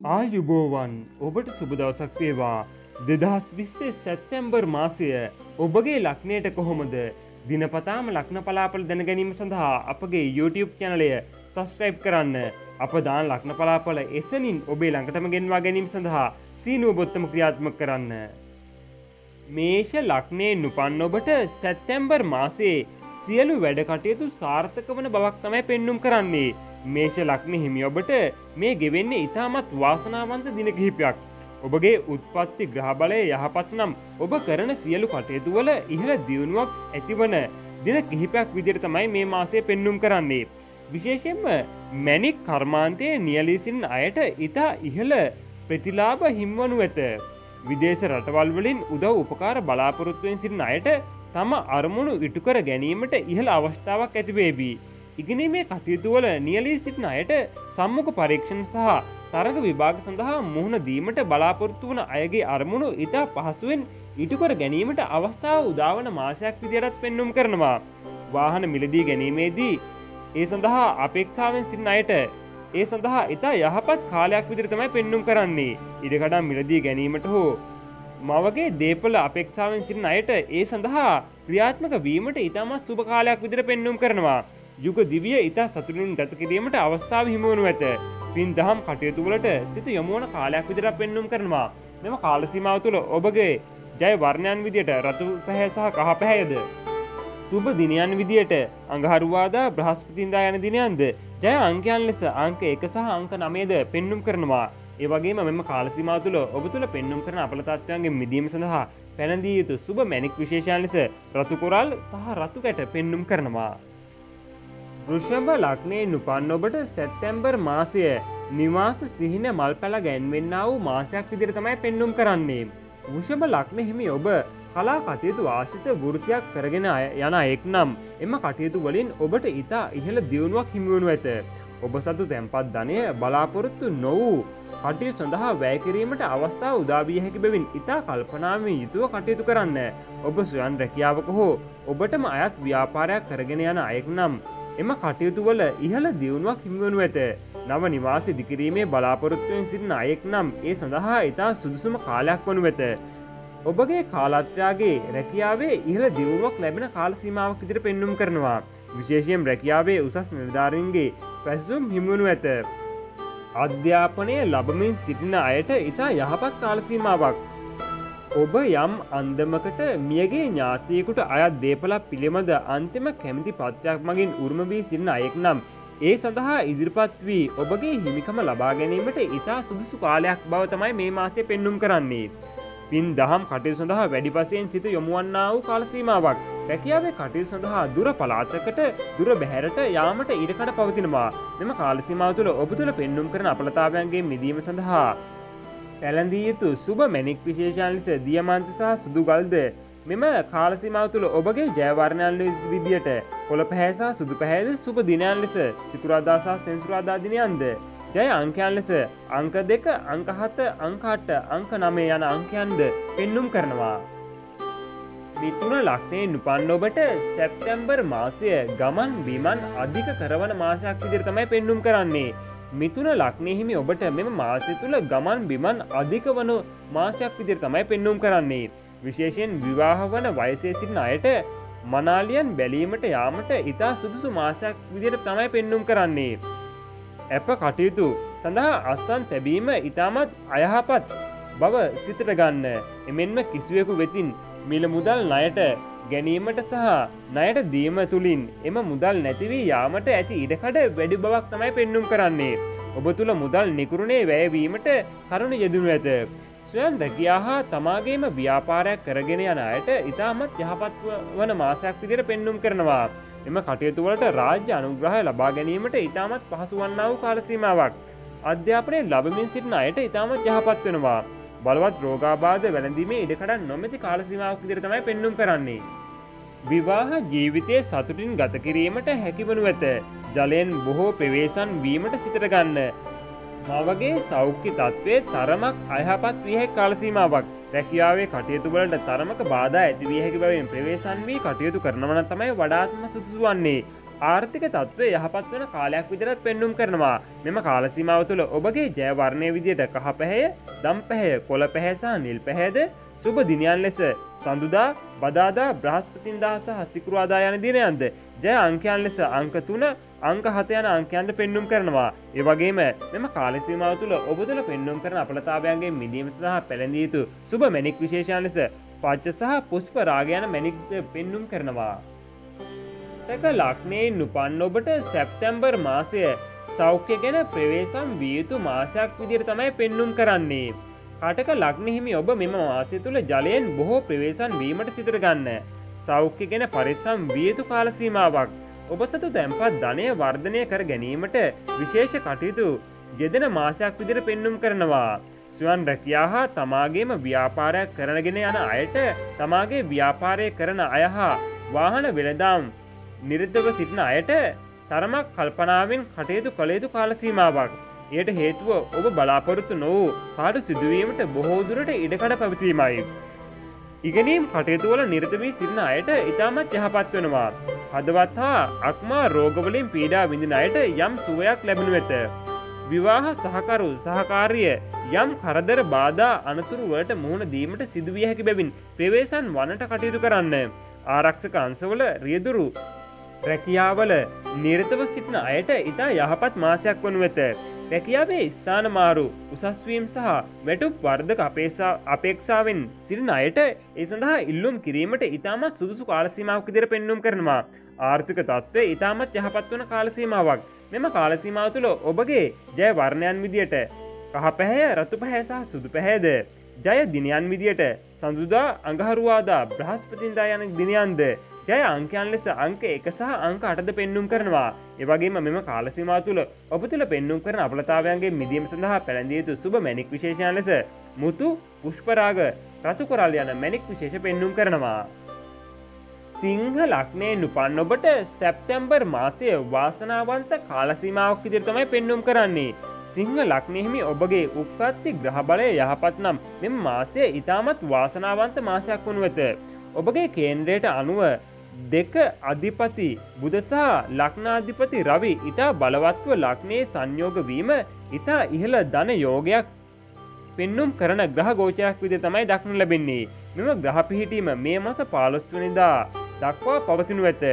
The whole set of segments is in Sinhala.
ආයුබෝවන් ඔබට සුබ දවසක් වේවා. 2020 සැප්තැම්බර් මාසය ඔබගේ ලග්නයට කොහොමද? දිනපතාම ලග්න පලාපල දැන ගැනීම සඳහා අපගේ YouTube චැනලය සබස්ක්‍රයිබ් කරන්න. අප දාන ලග්න පලාපල එසනින් ඔබේ ළඟටම ගෙන්වා ගැනීම සඳහා සීනුව බොත්තම ක්‍රියාත්මක කරන්න. මේෂ ලග්නයෙන් උපන් ඔබට සැප්තැම්බර් මාසයේ සියලු වැඩ කටයුතු සාර්ථක වන බවක් තමයි පෙන්නුම් කරන්නේ. මේෂ ලග්න හිමි ඔබට මේ ගෙවෙන්නේ ඉතාමත් වාසනාවන්ත දින කිහිපයක්. ඔබගේ උත්පත්ති ග්‍රහ බලය යහපත් නම් ඔබ කරන සියලු කටයුතු වල ඉහළ දියුණුවක් ඇතිවන දින කිහිපයක් විදිහට තමයි මේ මාසය පෙන්නුම් කරන්නේ. විශේෂයෙන්ම මැණික් කර්මාන්තයේ නියැලී සිටින අයට ඉතා ඉහළ ප්‍රතිලාභ හිමිවනු ඇත. විදේශ රටවල් වලින් උදව් උපකාර බලාපොරොත්තුවෙන් සිටින අයට තම අරමුණු ඉටු කර ගැනීමට ඉහළ අවස්ථාවක් ඇති වේවි. ඉගෙනීමේ කටයුතු වල නියැලී සිටින අයට සම්මුඛ පරීක්ෂණ සහ තරග විභාග සඳහා මුහුණ දීමට බලාපොරොත්තු වන අයගේ අරමුණු ඉතා පහසුවෙන් ඉටු කර ගැනීමට අවස්ථාව උදාවන මාසයක් විදිහටත් පෙන්눔 කරනවා. වාහන මිලදී ගැනීමේදී ඒ සඳහා අපේක්ෂාවෙන් සිටින අයට ඒ සඳහා ඉතා යහපත් කාලයක් විදිහට තමයි පෙන්눔 කරන්නේ. ඉඩකඩම් මිලදී ගැනීමට හෝ මවගේ දේපල අපේක්ෂාවෙන් සිටින අයට ඒ සඳහා ක්‍රියාත්මක වීමට ඉතාමත් සුබ කාලයක් විදිහට පෙන්눔 කරනවා. යුග දිවිය ඉතා සතුටින් ගත කිරීමට අවස්ථාව හිමිවනු ඇත. පින් දහම් කටයුතු වලට සිත යොමු වන කාලයක් විදිහට පෙන්눔 කරනවා. මෙම කාල සීමාව තුළ ඔබගේ ජය වර්ණයන් විදිහට රතු පැහැ සහ කහ පැහැයද සුබ දිනයන් විදිහට අඟහරුවාදා බ්‍රහස්පතින්දා යන දිනයන්ද ජය අංකයන් ලෙස අංක 1 සහ අංක 9ද පෙන්눔 කරනවා. ඒ වගේම මෙම කාල සීමාව තුළ ඔබ තුළ පෙන්눔 කරන අපල තත්ත්වයන්ගෙන් මිදීම සඳහා පැනදිය යුතු සුබ මැණික් විශේෂයන් ලෙස රතු කොරල් සහ රතු කැට පෙන්눔 කරනවා. වෘෂභ ලග්නයෙන් උපන් ඔබට සැප්තැම්බර් මාසය නිවාස සිහින මල් පැල ගැන්වෙන්නා වූ මාසයක් විදිහට තමයි පෙන්눔 කරන්නේ. වෘෂභ ලග්න හිමි ඔබ කලා කටයුතු ආශ්‍රිත වෘත්තියක් කරගෙන යන අයෙක් නම් එම කටයුතු වලින් ඔබට ඉතා ඉහළ දියුණුවක් හිමිවනු ඇත. ඔබ සතු තැන්පත් ධනය බලාපොරොත්තු නොවූ කටයුතු සඳහා වැය කිරීමට අවස්ථාව උදා විය හැකි බැවින් ඉතා කල්පනාවෙන් යුතුව කටයුතු කරන්න. ඔබ ස්වයං රැකියාවක හෝ ඔබටම අයත් ව්‍යාපාරයක් කරගෙන යන අයෙක් නම් එම කටයුතු වල ඉහළ දියුණුවක් හිමිවනු ඇත. නව නිවාස ඉදිකිරීමේ බලාපොරොත්තුවෙන් සිටින අයෙක් නම් ඒ සඳහා ඉතා සුදුසුම කාලයක් වනු ඇත. ඔබගේ කාලත්‍රයාගේ රැකියාවේ ඉහළ දියුණුවක් ලැබෙන කාල සීමාවක් විදිහට පෙන්눔 කරනවා. විශේෂයෙන් රැකියාවේ උසස් නිලධාරීන්ගේ පැසසුම් හිමිවනු ඇත. අධ්‍යාපනය ලබමින් සිටින අයට ඉතා යහපත් කාල සීමාවක්. ඔබ යම් අන්දමකට මියගේ ඥාතියෙකුට අයත් දේපලක් පිළිබඳ අන්තිම කැමති පත්‍රයක් මගින් උරුම වී සිටින අයෙක් නම් ඒ සඳහා ඉදිරිපත් වී ඔබගේ හිමිකම ලබා ගැනීමට ඉතා සුදුසු කාලයක් බව තමයි මේ මාසය පෙන්눔 කරන්නේ. පින් දහම් කටයුතු සඳහා වැඩි වශයෙන් සිත යොමු වන්නා වූ කාල සීමාවක්. රැකියාවේ කටයුතු සඳහා දුර පළාතකට දුර බැහැරට යාමට ඉඩකඩ පවතිනවා. මෙම කාල සීමාව තුළ ඔබ තුළ පෙන්눔 කරන අපලතාවයන්ගෙන් මිදීම සඳහා පැළඳිය යුතු සුබ මැණික් විශේෂයන් ලෙස දියමන්ති සහ සුදු ගල්ද මෙම කාල සීමාව තුළ ඔබගේ ජය වර්ණයන් විදියට කොළ පැහැ සහ සුදු පැහැයද සුබ දිනයන් ලෙස සිකුරාදා සහ සෙනසුරාදා දිනයන්ද ජය අංකයන් ලෙස අංක 2 අංක 7 අංක 8 අංක 9 යන අංකයන්ද පෙන්눔 කරනවා. මිථුන ලග්නයෙන් උපන් ඔබට සැප්තැම්බර් මාසය ගමන් බිමන් අධික කරවන මාසයක් විදිහට තමයි පෙන්눔 කරන්නේ. මිථුන ලග්න හිමි ඔබට මෙම මාසය තුළ ගමන් බිමන් අධික වන මාසයක් විදිහට තමයි පෙන්눔 කරන්නේ. විශේෂයෙන් විවාහ වන වයසේ සිටින අයට මනාලියන් බැලීමට යාමට ඉතා සුදුසු මාසයක් විදිහට තමයි පෙන්눔 කරන්නේ. අප කටයුතු සඳහා අස්සන් තැබීම ඉතාමත් අයහපත් බව සිතට ගන්න. එමෙන්ම කිසිවෙකු වෙතින් මිල මුදල් ණයට ගැනීමට සහ ණයට දීම තුලින් එම මුදල් නැති වී යාමට ඇති ඉඩකඩ වැඩි බවක් තමයි පෙන්눔 කරන්නේ. ඔබ තුල මුදල් නිකුරුණේ වැයවීමට කරුණ යෙදුණු ඇත. ස්වයං රැකියාව හා තමාගේම ව්‍යාපාරයක් කරගෙන යන අයට ඉතාමත් යහපත් වන මාසයක් විදිහට පෙන්눔 කරනවා. එම කටයුතු වලට රාජ්‍ය අනුග්‍රහය ලබා ගැනීමට ඉතාමත් පහසු වන්නා වූ කාල සීමාවක්. අධ්‍යාපනය ලැබමින් සිටින අයට ඉතාමත් යහපත් වෙනවා. බලවත් රෝගාබාධ වැළඳීමේ ඉඩකඩ නොමැති කාල සීමාවක් විදිහට තමයි පෙන්눔 කරන්නේ. විවාහ ජීවිතයේ සතුටින් ගත කිරීමට හැකිවනු ඇත. ජලයෙන් බොහෝ ප්‍රවේශම් වීමට සිතට ගන්න. මවගේ සෞඛ්‍ය තත්ත්වයේ තරමක් අයහපත් විය හැකි කාල සීමාවක්. රැකියාවේ කටයුතු වලට තරමක බාධා ඇති විය හැකි බැවින් ප්‍රවේශම් වී කටයුතු කරනවා නම් තමයි වඩාත්ම සුදුසු වන්නේ. ආර්ථික තත්ත්වය යහපත් වන කාලයක් විදිහට පෙන්눔 කරනවා. මෙම කාල සීමාව තුළ ඔබගේ ජය වර්ණයේ විදිහට කහ පැහැය, දම් පැහැය, කොළ පැහැය සහ නිල් පැහැයද සුබ දිනයන් ලෙස සඳුදා, බදාදා, බ්‍රහස්පතින්දා සහ සිකුරාදා යන දිනයන්ද ජය අංකයන් ලෙස අංක 3, අංක 7 යන අංකයන්ද පෙන්눔 කරනවා. ඒ වගේම මෙම කාල සීමාව තුළ ඔබ තුළ පෙන්눔 කරන අපලතාවයන්ගෙන් මිදීම සඳහා පැළඳිය යුතු සුබ මැණික් විශේෂයන් ලෙස පච්ච සහ පුෂ්ප රාග යන මැණික්ද පෙන්눔 කරනවා. තක ලග්නයෙන් උපන් ඔබට සැප්තැම්බර් මාසය සෞඛ්‍ය ගැන ප්‍රවේශම් විය යුතු මාසයක් විදිහට තමයි පෙන්눔 කරන්නේ. කටක ලග්න හිමි ඔබ මෙම මාසය තුළ ජලයෙන් බොහෝ ප්‍රවේශම් වීමට සිතට ගන්න. සෞඛ්‍ය ගැන පරිස්සම් විය යුතු කාල සීමාවක්. ඔබ සතු තැන්පත් ධනය වර්ධනය කර ගැනීමට විශේෂ කටයුතු යෙදෙන මාසයක් විදිහට පෙන්눔 කරනවා. ස්වයං රැකියාව හා තමාගේම ව්‍යාපාරයක් කරනගෙන යන අයට තමාගේ ව්‍යාපාරය කරන අය හා වාහන වෙළඳාම් නිරතව සිටින අයට තරමක් කල්පනාවෙන් කටයුතු කළ යුතු කාල සීමාවක්. එයට හේතුව ඔබ බලාපොරොත්තු නොවූ පාඩු සිදුවීමට බොහෝ දුරට ඉඩකඩ පැවතීමයි. ඉගෙනීම් කටයුතු වල නිරත වී සිටින අයට ඉතාමත් යහපත් වෙනවා. හදවත් හා අක්මා රෝගවලින් පීඩා විඳින අයට යම් සුවයක් ලැබෙනු ඇත. විවාහ සහකරු සහකාරිය යම් කරදර බාධා අනතුරු වලට මුහුණ දීමට සිදුවිය හැකි බැවින් ප්‍රවේශම් වන්නට කටයුතු කරන්න. ආරක්ෂක අංශවල රියදුරු රැකියාවල නිරතව සිටින අයට ඉතා යහපත් මාසයක් වනු ඇත. රැකියාවේ ස්ථාන මාරු උසස් වීම සහ වැටුප් වර්ධක අපේක්ෂාවෙන් සිටින අයට ඒ සඳහා ඉල්ලුම් කිරීමට ඉතාමත් සුදුසු කාල සීමාවක් විදිහට පෙන්눔 කරනවා. ආර්ථික තත්ත්වය ඉතාමත් යහපත් වන කාල සීමාවක්. මෙම කාල සීමාව තුළ ඔබගේ ජය වර්ණයන් විදියට කහ පැහැය, රතු පැහැය සහ සුදු පැහැයද ජය දිනයන් විදියට සඳුදා, අඟහරුවාදා, බ්‍රහස්පතින්දා යන දිනයන්ද ජය අංකයන් ලෙස අංක 1 සහ අංක 8ද පෙන්눔 කරනවා. ඒ වගේම මෙම කාල සීමාව තුළ ඔබ තුළ පෙන්눔 කරන අපලතාවයන්ගේ මිදීම සඳහා පැළඳිය යුතු සුබ මැණික් විශේෂයන් ලෙස මුතු, පුෂ්පරාග, රතු කොරල් යන මැණික් විශේෂ පෙන්눔 කරනවා. සිංහ ලග්නයෙන් උපන් ඔබට සැප්තැම්බර් මාසය වාසනාවන්ත කාල සීමාවක් විදිහට තමයි පෙන්눔 කරන්නේ. සිංහ ලග්නයෙහි හිමි ඔබගේ උප්පත්ති ග්‍රහ බලය යහපත් නම් මෙම මාසය ඉතාමත් වාසනාවන්ත මාසයක් වනු ඇත. ඔබගේ කේන්ද්‍රයට අනුව දෙක අධිපති බුධ සහ ලග්නාධිපති රවි ඉතා බලවත්ව ලග්නයේ සංයෝග වීම ඉතා ඉහළ ධන යෝගයක් පෙන්눔 කරන ග්‍රහ ගෝචරයක් විදිහට තමයි දක්නු ලැබෙන්නේ. මෙම ග්‍රහ පිහිටීම මේ මාස 15 වෙනිදා දක්වා පවතිනු ඇත.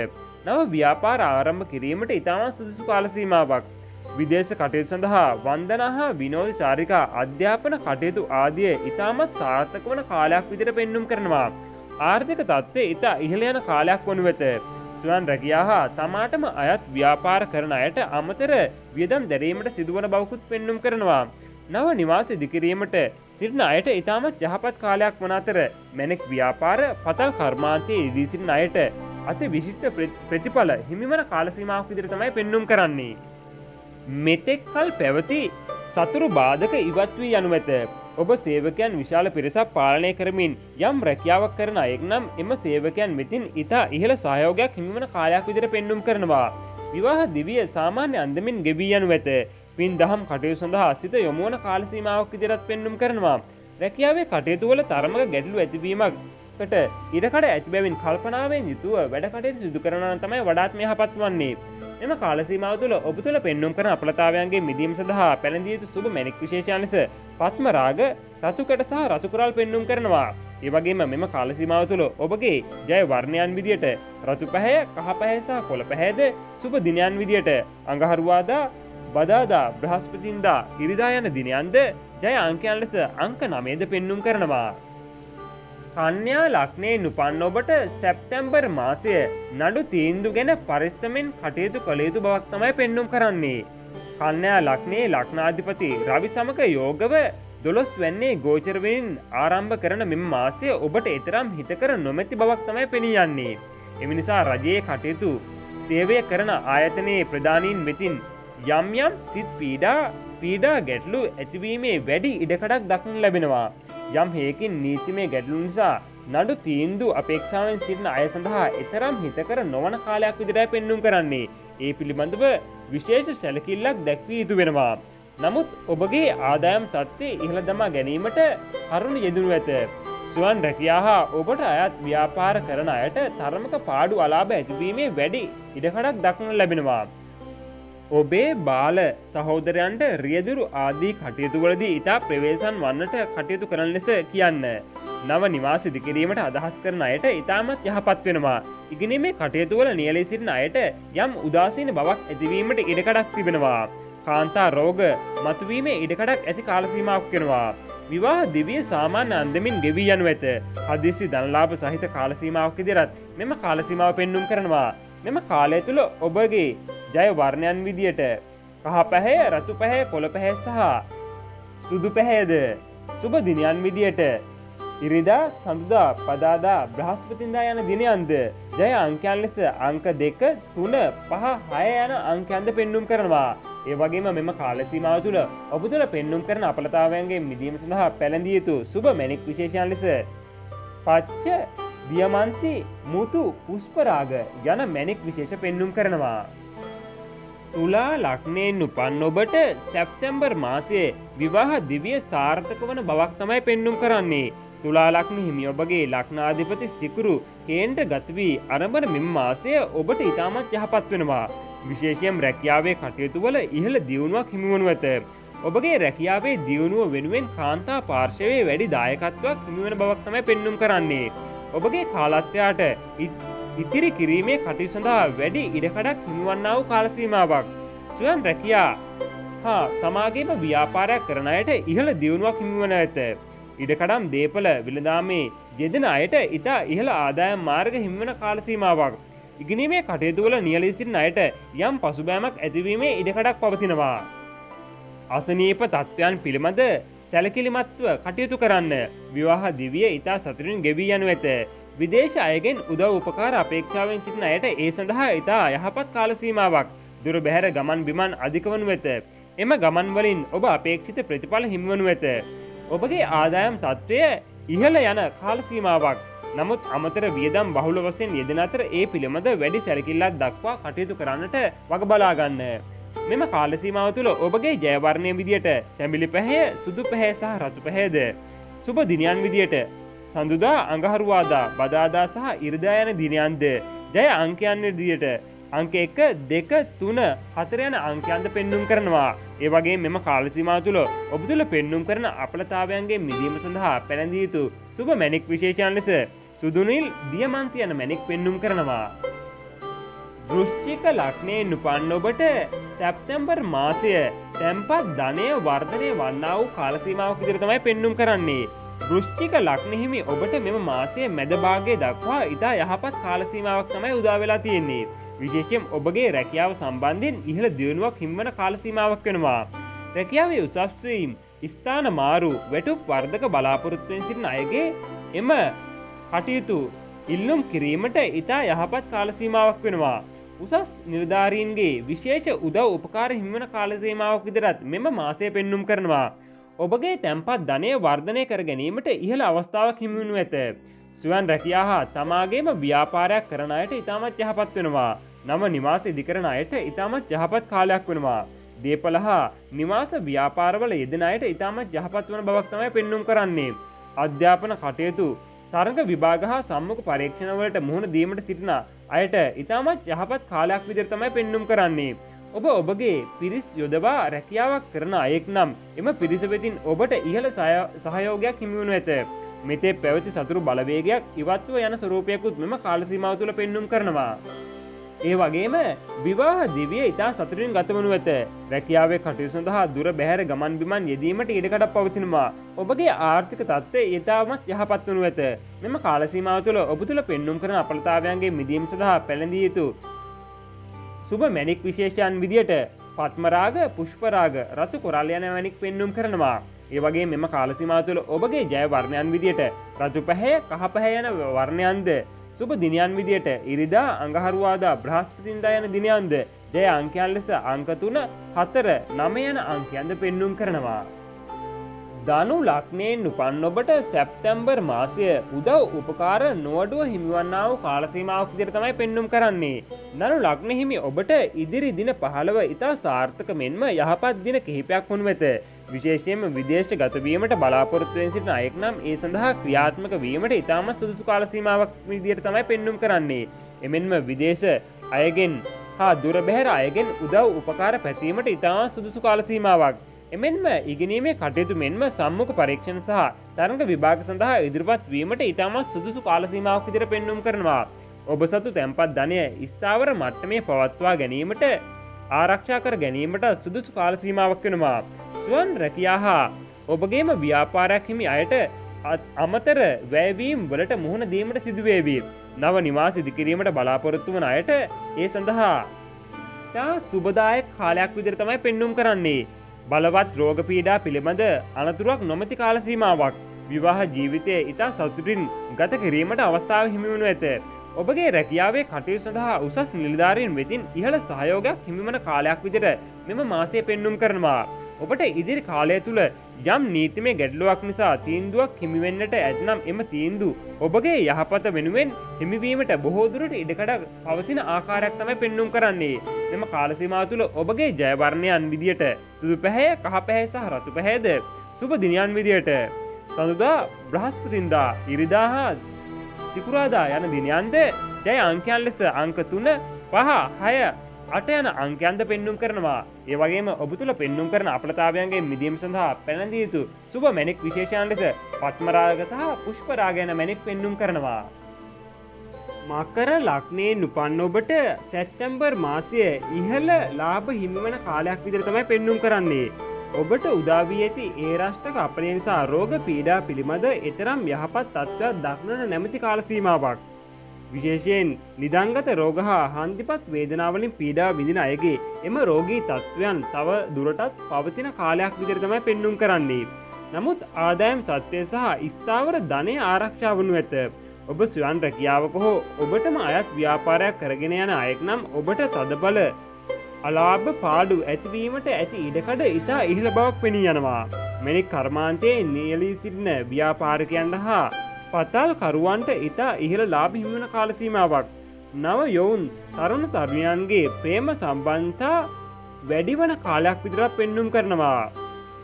නව ව්‍යාපාර ආරම්භ කිරීමට ඉතාමත් සුදුසු කාල සීමාවක්. විදේශ කටයුතු සඳහා වන්දනා හා විනෝද චාරිකා අධ්‍යාපන කටයුතු ආදිය ඉතාමත් සාර්ථක වන කාලයක් විදිහට පෙන්눔 කරනවා. ආර්ථික තත්ත්වය ඉතා ඉහළ යන කාලයක් වනු ඇත. ස්වයං රැකියාව හා තමාටම අයත් ව්‍යාපාර කරන අයට අමතර වියදම් දැරීමට සිදුවන බවකුත් පෙන්눔 කරනවා. නව නිවාස ඉදිකිරීමට සිටින අයට ඉතාමත් යහපත් කාලයක් වන අතර මැණික් ව්‍යාපාර පතල් කර්මාන්තයේ යෙදී සිටින අයට අති විශිෂ්ට ප්‍රතිඵල හිමිවන කාල සීමාවක් විදිහට තමයි පෙන්눔 කරන්නේ. මෙතෙක් කල් පැවති සතුරු බාධක ඉවත් වී යනු ඇත. ඔබ සේවකයන් විශාල පිරිසක් පාලනය කරමින් යම් රැකියාවක් කරන අයෙක් නම් එම සේවකයන් වෙතින් ඉතා ඉහළ සහයෝගයක් හිමිවන කාලයක් විදිහට පෙන්눔 කරනවා. විවාහ දිවිය සාමාන්‍ය අන්දමින් ගෙවී යනු ඇත. පින් දහම් කටයුතු සඳහා සිත යොමු වන කාල සීමාවක් විදිහට පෙන්눔 කරනවා. රැකියාවේ කටයුතු වල තරමක ගැටලු ඇතිවීමකට ඉඩකඩ ඇති බැවින් කල්පනාවෙන් යුතුව වැඩ කටයුතු සිදු කරනවා නම් තමයි වඩාත්ම යහපත් වන්නේ. එම කාල සීමාව තුළ ඔබ තුළ පෙන්눔 කරන අපලතාවයන්ගේ මිදීම සඳහා පැළඳිය යුතු සුබ මැණික් විශේෂයන් ලෙස පත්ම රාග, රතු කැට සහ රතු කොරල් පෙන්눔 කරනවා. ඒ වගේම මෙම කාල සීමාව තුළ ඔබගේ ජය වර්ණයන් විදියට රතු පැහැය, කහ පැහැය සහ කොළ පැහැයද සුබ දිනයන් විදියට අඟහරුවාදා, බදාදා, බ්‍රහස්පතින්දා, ඉරිදා යන දිනයන්ද ජය අංකයන් ලෙස අංක 9ද පෙන්눔 කරනවා. කන්‍යා ලග්නයෙන් උපන් ඔබට සැප්තැම්බර් මාසය නඩු තීන්දුව ගැන පරිස්සමෙන් කටයුතු කළ යුතු බවක් තමයි පෙන්눔 කරන්නේ. කන්‍යා ලග්නයේ ලග්නාධිපති රවි සමග යෝගව 12 වැන්නේ ගෝචර වෙමින් ආරම්භ කරන මෙම මාසය ඔබට එතරම් හිතකර නොමැති බවක් තමයි පෙනී යන්නේ. එම නිසා රජයේ කටයුතු සේවය කරන ආයතනයේ ප්‍රධානීන් වෙතින් යම් යම් සිත් පීඩා ගැටලු ඇතිවීමේ වැඩි ඉඩකඩක් දක්නු ලැබෙනවා. යම් හේකින් නීතිමය ගැටලු නිසා නඩු තීන්දුව අපේක්ෂාවෙන් සිටින අය සඳහා එතරම් හිතකර නොවන කාලයක් විදිහට පෙන්눔 කරන්නේ. ඒ පිළිබඳව විශේෂ සැලකිල්ලක් දැක්විය යුතු වෙනවා. නමුත් ඔබගේ ආදායම් තත්ත්වය ඉහළ දමා ගැනීමට කරුණු යෙදුණු ඇත. ස්වන් රැකියා හා ඔබට අයත් ව්‍යාපාර කරන අයට තරමක පාඩු අලාභ ඇතිවීමේ වැඩි ඉඩකඩක් දක්නට ලැබෙනවා. ඔබේ බාල සහෝදරයන්ට රියදුරු ආදී කටයුතුවලදී ඉතා ප්‍රවේශම් වන්නට කටයුතු කරන ලෙස කියන්න. නව නිවාස ඉදිකිරීමට අදහස් කරන අයට ඉතාමත් යහපත් වෙනවා. ඉගෙනීමේ කටයුතුවල නියැලී සිටින අයට යම් උදාසීන බවක් ඇතිවීමට ඉඩකඩක් තිබෙනවා. කාන්තා රෝග මතුවීමේ ඉඩකඩක් ඇති කාල සීමාවක් වෙනවා. විවාහ දිවිය සාමාන්‍ය අන්දමින් ගෙවී යනු ඇත. හදිසි ධනලාභ සහිත කාල සීමාවක් ඉදිරියට මෙම කාල සීමාව පෙන්눔 කරනවා. මෙම කාලය තුල ඔබගේ ජය වර්ණයන් විදියට කහ පැහැය, රතු පැහැය, කොළ පැහැය සහ සුදු පැහැයද සුබ දිනයන් විදියට ඉරිදා, සඳුදා, පදාදා, බ්‍රහස්පතින්දා යන දිනයන්ද ජය අංකයන් ලෙස අංක 2, 3, 5, 6 යන අංකයන්ද පෙන්눔 කරනවා. ඒ වගේම මෙම කාල සීමාව තුළ ඔබ තුළ පෙන්눔 කරන අපලතාවයන්ගේ මිදීම සඳහා පැළඳිය යුතු සුබ මැණික් විශේෂයන් ලෙස පච්ච, දියමන්ති, මුතු, පුෂ්පරාග යන මැණික් විශේෂ පෙන්눔 කරනවා. තුලා ලග්නයෙන් උපන් ඔබට සැප්තැම්බර් මාසයේ විවාහ දිවිය සාර්ථක වන බවක් තමයි පෙන්눔 කරන්නේ. තුලා ලග්න හිමි ඔබගේ ලග්නාධිපති සිකුරු කේන්ද්‍ර ගත වී ආරම්භන මෙම මාසය ඔබට ඉතාමත් යහපත් වෙනවා. විශේෂයෙන් රැකියාවේ කටයුතු වල ඉහළ දියුණුවක් හිමිවනු ඇත. ඔබගේ රැකියාවේ දියුණුව වෙනුවෙන් කාන්තා පාර්ශවයේ වැඩි දායකත්වයක් හිමිවන බවක් තමයි පෙන්눔 කරන්නේ. ඔබගේ කාලත්‍රයාට ඉතිරි කිරීමේ කටයුතු සඳහා වැඩි ඉඩකඩක් හිමිවන්නා වූ කාල සීමාවක්. ස්වයං රැකියා හා තමාගේම ව්‍යාපාරයක් කරන අයට ඉහළ දියුණුවක් හිමිවන ඇත. ඉඩකඩම් දීපල විලදාමේ යෙදෙන අයට ඉතා ඉහළ ආදායම් මාර්ග හිමිවන කාල සීමාවක්. ඉගෙනීමේ කටයුතු වල නියැලී සිටින අයට යම් පසුබෑමක් ඇතිවීමේ ඉඩකඩක් පවතිනවා. අසනීප තත්ත්වයන් පිළිබඳ සැලකිලිමත්ව කටයුතු කරන්න. විවාහ දිවිය ඉතා සතුටින් ගෙවී යනු ඇත. විදේශ අයගෙන් උදව් උපකාර අපේක්ෂාවෙන් සිටින අයට ඒ සඳහා ඉතා යහපත් කාල සීමාවක්. දුර බැහැර ගමන් බිමන් අධික වනු ඇත. එම ගමන් වලින් ඔබ අපේක්ෂිත ප්‍රතිඵල හිමිවනු ඇත. ඔබගේ ආදායම් තත්ත්වය ඉහළ යන කාල සීමාවක්. නමුත් අමතර වියදම් බහුල වශයෙන් යෙදෙන අතර ඒ පිළිබඳ වැඩි සැලකිල්ලක් දක්වා කටයුතු කරන්නට වග බලා ගන්න. මෙම කාල සීමාව තුළ ඔබගේ ජය වර්ණය විදියට තැඹිලි පැහැය, සුදු පැහැය සහ රතු පැහැයද සුබ දිනයන් විදියට සඳුදා, අඟහරුවාදා, බදාදා සහ ඉරිදා යන දිනයන්ද ජය අංකයන් විදියට අංක 1, 2, 3, 4 යන අංකයන්ද පෙන්눔 කරනවා. ඒ වගේ මෙම කාල සීමාව තුළ ඔබ තුළ පෙන්눔 කරන අපලතාවයන්ගේ මිදීම සඳහා පැළඳිය යුතු සුබ මැණික් විශේෂයන් ලෙස සුදු නිල්, දියමන්ති යන මැණික් පෙන්눔 කරනවා. වෘශ්චික ලග්නයෙන් උපන් ඔබට සැප්තැම්බර් මාසය තැන්පත් ධනය වර්ධනය වන්නා වූ කාල සීමාවක් විදිහට තමයි පෙන්눔 කරන්නේ. වෘශ්චික ලග්න හිමි ඔබට මෙම මාසයේ මැද භාගයේ දක්වා ඉතා යහපත් කාල සීමාවක් තමයි උදා වෙලා තියෙන්නේ. විශේෂයෙන් ඔබගේ රැකියාව සම්බන්ධයෙන් ඉහළ දියුණුවක් හිමිවන කාල සීමාවක් වෙනවා. රැකියාවේ උසස් වීම, ස්ථාන මාරු, වැටුප් වර්ධක බලාපොරොත්තුවෙන් සිටින අයගේ එම කටයුතු ඉල්ලුම් කිරීමට ඉතා යහපත් කාල සීමාවක් වෙනවා. උසස් නිලධාරීන්ගේ විශේෂ උදව් උපකාර හිමිවන කාල සීමාවක් විදිහට මෙම මාසය පෙන්눔 කරනවා. ඔබගේ තැන්පත් ධනය වර්ධනය කර ගැනීමට ඉහළ අවස්ථාවක් හිමිවනු ඇත. ස්වයං රැකියා හා තමාගේම ව්‍යාපාරයක් කරන අයට ඉතාමත් යහපත් වෙනවා. නව නිවාස ඉදිකරන අයට ඉතාමත් යහපත් කාලයක් වෙනවා. දීපල හා නිවාස ව්‍යාපාරවල යෙදෙන අයට ඉතාමත් යහපත් වන බවක් තමයි පෙන්눔 කරන්නේ. අධ්‍යාපන කටයුතු, තරඟ විභාග හා සම්මුඛ පරීක්ෂණවලට මුහුණ දීමට සිටින අයට ඉතාමත් යහපත් කාලයක් විදිහට තමයි පෙන්눔 කරන්නේ. ඔබ ඔබගේ පිරිස් යොදවා රැකියාවක් කරන අයෙක් නම් එම පිරිස වෙතින් ඔබට ඉහළ සහයෝගයක් හිමිවනු ඇත. මෙතේ පැවති සතුරු බලවේගයක් ඉවත්ව යන ස්වරූපයකුත් මෙම කාල සීමාව තුළ පෙන්눔 කරනවා. ඒ වගේම විවාහ දිවිය ඉතා සතුටින් ගතවනු ඇත. රැකියාවේ කටයුතු සඳහා දුර බැහැර ගමන් බිමන් යෙදීමට ඉඩකඩක් පවතිනවා. ඔබගේ ආර්ථික තත්ත්වය ඉතාමත් යහපත් වනු ඇත. මෙම කාල සීමාව තුළ ඔබ තුළ පෙන්눔 කරන අපලතාවයන්ගේ මිදීම සඳහා පැළඳිය යුතු සුබ මැණික් විශේෂයන් විදියට පත්මරාග, පුෂ්පරාග, රතු කොරල් යන මැණික් පෙන්눔 කරනවා. ඒ වගේ මෙම කාල සීමාව තුළ ඔබගේ ජය වර්ණයන් විදියට රතු පැහැය, කහ පැහැය යන වර්ණයන්ද සුබ දිනයන් විදියට ඉරිදා, අඟහරුවාදා, බ්‍රහස්පතින්දා යන දිනයන්ද ජය අංකයන් ලෙස අංක 3, 4, 9 යන අංකයන්ද පෙන්눔 කරනවා. ධනු ලග්නයෙන් උපන් ඔබට සැප්තැම්බර් මාසය උදව් උපකාර නොඅඩුව හිමිවන්නා වූ කාල සීමාවක් විදිහට තමයි පෙන්눔 කරන්නේ. ධනු ලග්න හිමි ඔබට ඉදිරි දින 15 ඉතා සාර්ථක මෙන්ම යහපත් දින කිහිපයක් වනු ඇත. විශේෂයෙන්ම විදේශගත වීමට බලාපොරොත්තු වෙන සිටින අයෙක් නම් ඒ සඳහා ක්‍රියාත්මක වීමට ඉතාමත් සුදුසු කාල සීමාවක් විදිහට තමයි පෙන්눔 කරන්නේ. එමෙන්ම විදේශ අයගෙන් හා දුර බැහැර අයගෙන් උදව් උපකාර පැතීමට ඉතාමත් සුදුසු කාල සීමාවක්. එමෙන්ම ඉගෙනීමේ කටයුතු මෙන්ම සම්මුඛ පරීක්ෂණ සහ තරඟ විභාග සඳහා ඉදිරිපත් වීමට ඉතාමත් සුදුසු කාල සීමාවක් විදිහට පෙන්눔 කරනවා. ඔබ සතු තැන්පත් ධනය ස්ථාවර මට්ටමේ පවත්වා ගැනීමට ආරක්ෂා කර ගැනීමට සුදුසු කාල සීමාවක් වෙනවා. ස්වන් රැකියා හා ඔබගේම ව්‍යාපාරයක් හිමි අයට අමතර වැයවීම් වලට මුහුණ දීමට සිදුවේවි. නව නිවාස ඉදිකිරීමට බලාපොරොත්තු වන අයට ඒ සඳහා තා සුබදායක කාලයක් විදිහට තමයි පෙන්눔 කරන්නේ. බලවත් රෝග පීඩා පිළිබඳ අනතුරක් නොමැති කාල සීමාවක්. විවාහ ජීවිතය ඉතා සතුටින් ගත කිරීමට අවස්ථාව හිමි වනු ඇත. ඔබගේ රැකියාවේ කටයුතු සඳහා උසස් නිලධාරීන් වෙතින් ඉහළ සහයෝගයක් හිමිවන කාලයක් විදිහට මෙම මාසය පෙන්눔 කරනවා. ඔබට ඉදිරි කාලය තුළ යම් නීතිමය ගැටලුවක් නිසා තීන්දුවක් හිමිවෙන්නට ඇතනම් එම තීන්දුව ඔබගේ යහපත වෙනුවෙන් හිමිවීමට බොහෝ දුරට ඉඩකඩ පවතින ආකාරයක් තමයි පෙන්눔 කරන්නේ. මෙම කාල සීමාව තුළ ඔබගේ ජය වර්ණයන් විදියට සුදු පැහැය, කහ පැහැය සහ රතු පැහැයද සුබ දිනයන් විදියට සඳුදා, බ්‍රහස්පතින්දා, ඉරිදා හා සිකුරාදා යන දිනයන්ද ජය අංකයන් ලෙස අංක 3, 5, 6, 8 යන අංකයන්ද පෙන්눔 කරනවා. ඒ වගේම ඔබ තුළ පෙන්눔 කරන අපලතාවයන්ගෙන් මිදීම සඳහා පැනදිය යුතු සුබ මැණික් විශේෂයන් ලෙස පත්මරාග සහ පුෂ්පරාග යන මැණික් පෙන්눔 කරනවා. මකර ලග්නයෙන් උපන් ඔබට සැප්තැම්බර් මාසය ඉහළ ලාභ හිමිවන කාලයක් විදිහට තමයි පෙන්눔 කරන්නේ. ඔබට උදා වී ඇති ඒ රාෂ්ටක අපලය නිසා රෝග පීඩා පිළිබඳ එතරම් යහපත් තත්ත්වයක් දක්නට නැමැති කාල සීමාවක්. විශේෂයෙන් නිදංගත රෝග හා හන්දිපත් වේදනාවලින් පීඩා විඳින අයගේ එම රෝගී තත්ත්වයන් තව දුරටත් පවතින කාලයක් විදිහට තමයි පෙන්눔 කරන්නේ. නමුත් ආදායම් තත්ත්වය සහ ස්ථාවර ධනය ආරක්ෂා වනු ඇත. ඔබ ස්වයං රැකියාවක හෝ ඔබටම අයත් ව්‍යාපාරයක් කරගෙන යන අයෙක් නම් ඔබට තදබල අලාභ පාඩු ඇතිවීමට ඇති ඉඩකඩ ඉතා ඉහළ බවක් පෙනී යනවා. මැණික් කර්මාන්තයේ නියැලී සිටින ව්‍යාපාරිකයන්ට හා පතල් කරුවන්ට ඉතා ඉහළ ලාභ හිමිවන කාල සීමාවක්. නව යොවුන් තරුණ තරුණයන්ගේ ප්‍රේම සම්බන්ධතා වැඩිවන කාලයක් විදිහට පෙන්눔 කරනවා.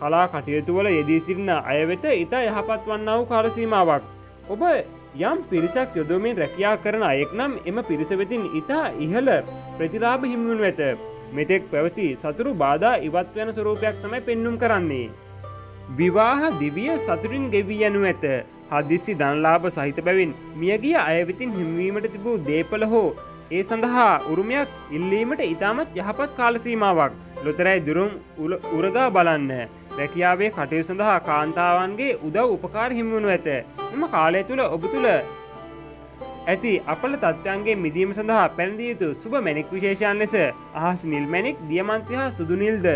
කලා කටයුතු වල යෙදී සිටින අය වෙත ඉතා යහපත් වන්නා වූ කාල සීමාවක්. ඔබ යම් පිරිසක් යොදවමින් රැකියා කරන අයෙක් නම් එම පිරිස වෙතින් ඉතා ඉහළ ප්‍රතිලාභ හිමි වනු ඇත. මෙතෙක් පැවති සතුරු බාධා ඉවත් වෙන ස්වරූපයක් තමයි පෙන්눔 කරන්නේ. විවාහ දිවිය සතුටින් ගෙවී යනු ඇත. හදිස්සි ධනලාභ සහිත බැවින් මියගිය අය වෙතින් හිමිවීමට තිබූ දේපල හෝ ඒ සඳහා උරුමයක් ඉල්ලීමට ඉතාමත් යහපත් කාල සීමාවක්. ලොතරැයි දුරුම් උරගා බලන්න. රැකියාවේ කටයුතු සඳහා කාන්තාවන්ගේ උදව් උපකාර හිමි වනු ඇත. මෙම කාලය තුළ ඔබ තුළ ඇති අපල තත්ත්වයන්ගේ මිදීම සඳහා පැනදිය යුතු සුබ මැණික් විශේෂයන් ලෙස අහස් නිල් මැණික්, දියමන්ති හා සුදු නිල්ද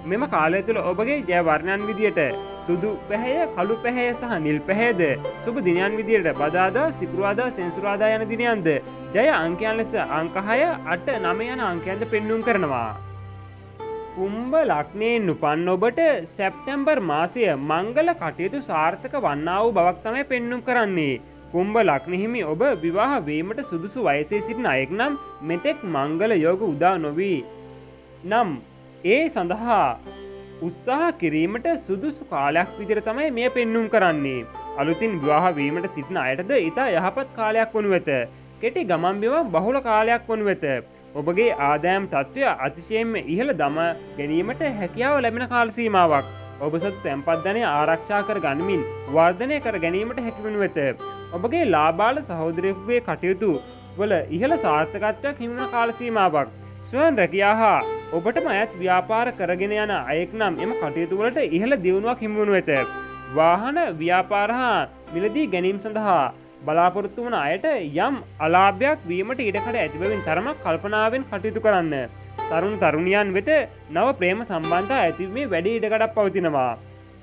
මෙම කාලය තුළ ඔබගේ ජය වර්ණයන් විදියට සුදු පැහැය, කළු පැහැය සහ නිල් පැහැයද සුබ දිනයන් විදියට බදාදා, සිකුරාදා, සෙනසුරාදා යන දිනයන්ද ජය අංකයන් ලෙස අංක 6, 8, 9 යන අංකයන්ද පෙන්눔 කරනවා. කුම්භ ලග්නයෙන් උපන් ඔබට සැප්තැම්බර් මාසය මංගල කටයුතු සාර්ථක වන්නා වූ බවක් තමයි පෙන්눔 කරන්නේ. කුම්භ ලග්න හිමි ඔබ විවාහ වීමට සුදුසු වයසේ සිටින අයෙක් නම් මෙතෙක් මංගල යෝග උදා නොවී නම් ඒ සඳහා උත්සාහ කිරීමට සුදුසු කාලයක් විදිහට තමයි මෙය පෙන්눔 කරන්නේ. අලුතින් විවාහ වීමට සිටින අයටද ඉතා යහපත් කාලයක් වනු ඇත. කෙටි ගමන් බිමන් බහුල කාලයක් වනු ඇත. ඔබගේ ආදායම් තත්ත්වය අතිශයින්ම ඉහළ දම ගැනීමට හැකියාව ලැබෙන කාල සීමාවක්. ඔබ සතු තැන්පත් ධනය ආරක්ෂා කර ගනිමින් වර්ධනය කර ගැනීමට හැකි වනු ඇත. ඔබගේ ලාබාල සහෝදරයෙකුගේ කටයුතු වල ඉහළ සාර්ථකත්වයක් හිමිවන කාල සීමාවක්. ස්වයං රැකියා හා ඔබටම අයත් ව්‍යාපාර කරගෙන යන අයෙක් නම් එම කටයුතු වලට ඉහළ දියුණුවක් හිමි වනු ඇත. වාහන ව්‍යාපාර හා මිලදී ගැනීම සඳහා බලාපොරොත්තු වන අයට යම් අලාභයක් වීමට ඉඩකඩ ඇති බැවින් තරමක් කල්පනාවෙන් කටයුතු කරන්න. තරුණ තරුණියන් වෙත නව ප්‍රේම සම්බන්ධතා ඇතිවීමේ වැඩි ඉඩකඩක් පවතිනවා.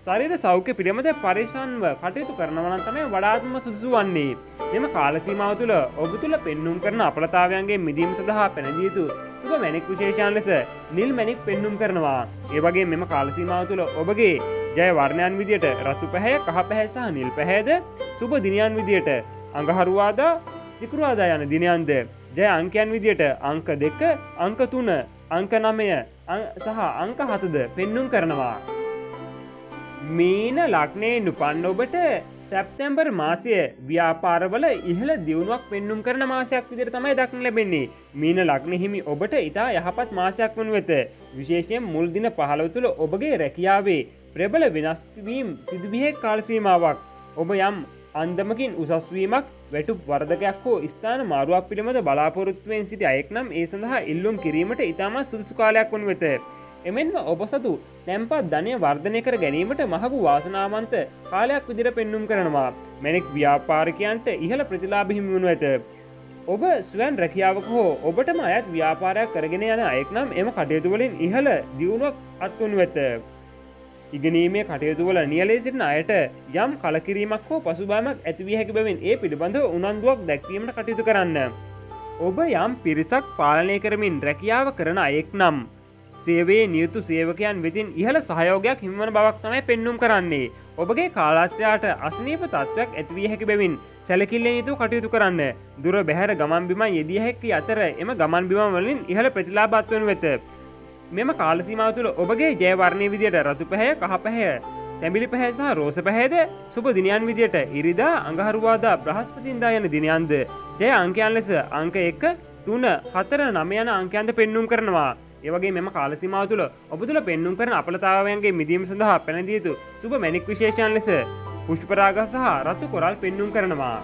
ශරීර සෞඛ්‍ය පිළිබඳ පරිස්සම්ව කටයුතු කරනවා නම් තමයි වඩාත්ම සුදුසු වන්නේ. මෙම කාල සීමාව තුළ ඔබ තුළ පෙන්눔 කරන අපලතාවයන්ගේ මිදීම සඳහා පැනදිය යුතු සුබ මැණික් විශේෂයන් ලෙස නිල් මැණික් පෙන්눔 කරනවා. ඒ වගේම මෙම කාල සීමාව තුළ ඔබගේ ජය වර්ණයන් විදියට රතු පැහැ, කහ පැහැ සහ නිල් පැහැද සුබ දිනයන් විදියට අඟහරුවාදා, සිකුරාදා යන දිනයන්ද ජය අංකයන් විදියට අංක 2, අංක 3, අංක 9 සහ අංක 7ද පෙන්눔 කරනවා. මීන ලග්නයෙන් උපන්න ඔබට සැප්තැම්බර් මාසය ව්‍යාපාරවල ඉහළ දියුණුවක් පෙන්눔 කරන මාසයක් විදිහට තමයි දක්න ලැබෙන්නේ. මීන ලග්න හිමි ඔබට ඉතා යහපත් මාසයක් වනු ඇත. විශේෂයෙන් මුල් දින 15 තුළ ඔබගේ රැකියාවේ ප්‍රබල වෙනස් වීම් සිදුවිය කාල සීමාවක්. ඔබ යම් අන්දමකින් උසස් වීමක්, වැටුප් වර්ධකයක් හෝ ස්ථාන මාරුවක් පිළිබඳ බලාපොරොත්තුවෙන් සිටි අයෙක් නම් ඒ සඳහා ඉල්ලුම් කිරීමට ඉතාමත් සුදුසු කාලයක් වනු ඇත. එමෙන්ම ඔබ සතු තැන්පත් ධනය වර්ධනය කර ගැනීමට මහඟු වාසනාවන්ත කාලයක් විදිහට පෙන්눔 කරනවා. මැණික් ව්‍යාපාරිකයන්ට ඉහළ ප්‍රතිලාභ හිමි වනු ඇත. ඔබ ස්වයං රැකියාවක හෝ ඔබටම අයත් ව්‍යාපාරයක් කරගෙන යන අයෙක් නම් එම කටයුතු වලින් ඉහළ දියුණුවක් අත්වනු ඇත. ඉගෙනීමේ කටයුතු වල නියැලී සිටින අයට යම් කලකිරීමක් හෝ පසුබෑමක් ඇතිවිය හැකි බැවින් ඒ පිළිබඳව උනන්දුවක් දැක්වීමට කටයුතු කරන්න. ඔබ යම් පිරිසක් පාලනය කරමින් රැකියාව කරන අයෙක් නම් සේවයේ නියුතු සේවකයන් වෙතින් ඉහළ සහයෝගයක් හිමිවන බවක් තමයි පෙන්눔 කරන්නේ. ඔබගේ කාලත්‍රයාට අසනීප තත්ත්වයක් ඇතිවිය හැකි බැවින් සැලකිල්ලෙන් යුතුව කටයුතු කරන්න. දුර බැහැර ගමන් බිමන් යෙදිය හැකි අතර එම ගමන් බිමන් වලින් ඉහළ ප්‍රතිලාභ අත්වනු ඇත. මෙම කාල සීමාව තුළ ඔබගේ ජය වර්ණය විදියට රතු පැහැ, කහ පැහැ, තැඹිලි පැහැ සහ රෝස පැහැද සුබ දිනයන් විදියට ඉරිදා, අඟහරුවාදා, බ්‍රහස්පතින්දා යන දිනයන්ද ජය අංකයන් ලෙස අංක 1, 3, 4, 9 යන අංකයන්ද පෙන්눔 කරනවා. ඒ වගේ මෙම කාල සීමාව තුළ ඔබ තුළ පෙන්눔 කරන අපලතාවයන්ගේ මිදීම සඳහා පැනදිය යුතු සුබ මැණික් විශේෂයන් ලෙස පුෂ්පරාග සහ රතු කොරල් පෙන්눔 කරනවා.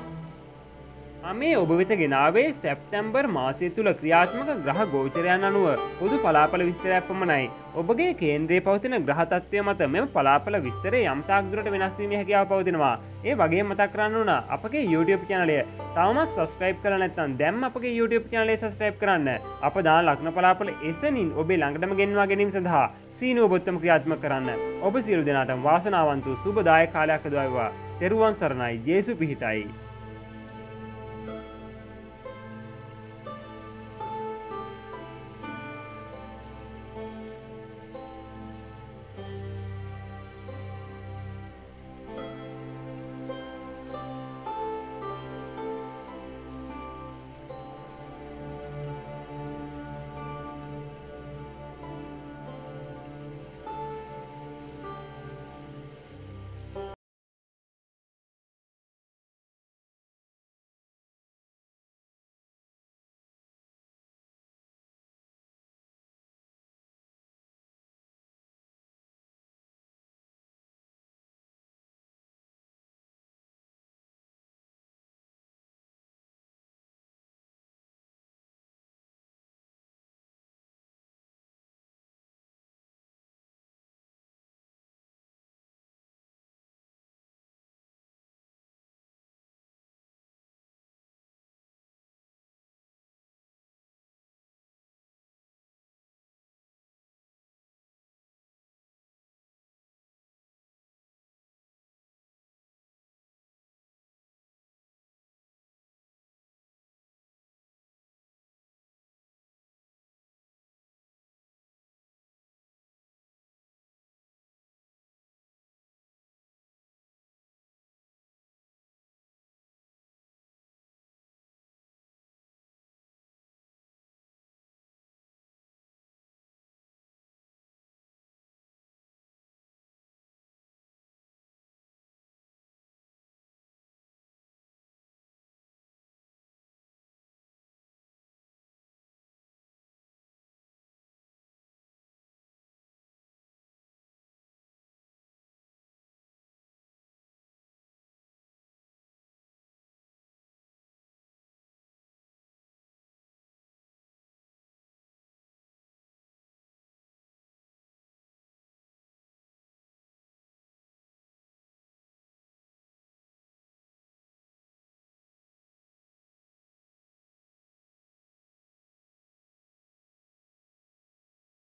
මේ ඔබ වෙත ගෙනාවේ සැප්තැම්බර් මාසය තුළ ක්‍රියාත්මක ග්‍රහ ගෝචරයන් අනුව පොදු පලාපල විස්තරයක් පමණයි. ඔබගේ කේන්ද්‍රයේ පවතින ග්‍රහ තත්ත්වය මත මෙම පලාපල විස්තරය යම් තාක් දුරට වෙනස් වීමේ හැකියාව පවතිනවා. ඒ වගේම මතක් කරන්න ඕන අපගේ YouTube channelය තවමත් subscribe කරලා නැත්නම් දැන්ම අපගේ YouTube channelය subscribe කරන්න. අප දාන ලග්න පලාපල එසනින් ඔබේ ළඟටම ගෙන්වා ගැනීම සඳහා සීනුව බොත්තම ක්‍රියාත්මක කරන්න. ඔබ සියලු දෙනාටම වාසනාවන්ත සුබදායක කාලයක් ලැබේවා. තෙරුවන් සරණයි. ජේසු පිහිටයි.